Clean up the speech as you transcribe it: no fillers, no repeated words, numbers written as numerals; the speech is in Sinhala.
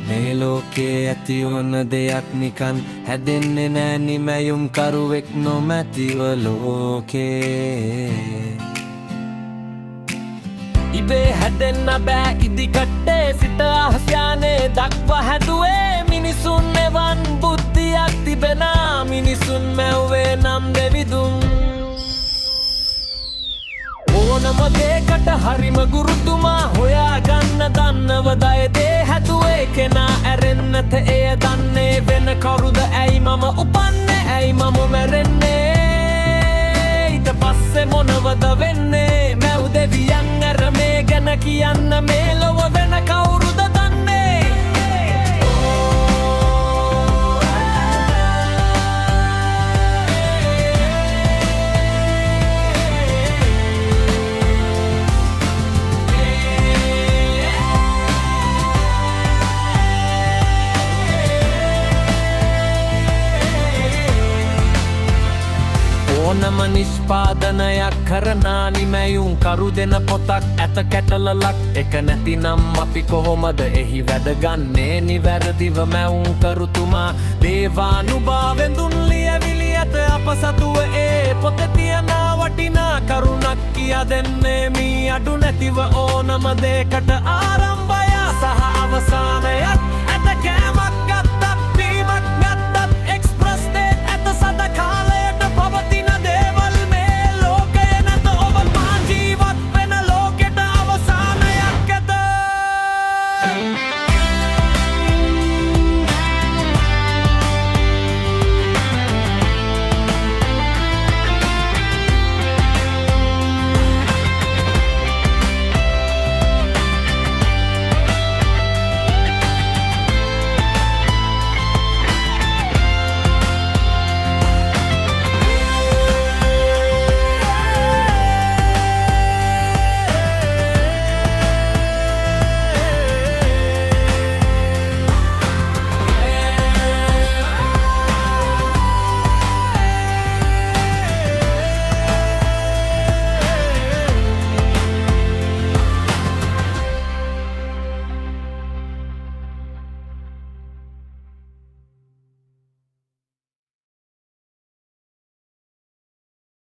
මේ ලෝකේ ඇති වන දෙයක් නිකන් හැදෙන්නේ නෑ නිමැයුම් කරුවෙක් නොමැතිව ලෝකේ ඉබේ හැදෙන්න බෑ ඉදිකට්ටේ සිත අහස්යානේ දක්වා හැදුවේ මිනිසුන් එවන් බුද්ධියක් තිබෙන මිනිසුන් මැව්වේ නම් දෙවිදුන් ඕනම දෙයකට හරිම ගුරුතුමා හොයා ගන්න දන්නව දයදේ හැදුවේ කෙනා ඇරෙන්නට එය දන්නේ වෙන කවුරුද ඇයි මම උපන්නේ ඇයි මම මැරෙන්නේ ඊට පස්සේ මොනවද වෙන්නේ මැව් දෙවියන් ඇර මේ ගැන කියන්න මේ ලොව වෙන කවුරුද දන්නේ ඕනම නිෂ්පාදනයක් කරනා නිමැයුම් කරු දෙන පොතක් ඇත කැටලලක් එක නැතිනම් අපි කොහොමද එහි වැඩගන්නේ නිවැරදිව මැවුම් කරුතුමා දේවානුභාවෙන් දුන් ලියවිලි ඇත අප සතුව ඒ පොත තියන වටිනා කරුණක් කියා දෙන්නේ මී අඩු නැතිව ඕනම දෙයකට ආරම්භය සහ අවසානයක් ඇත කෑම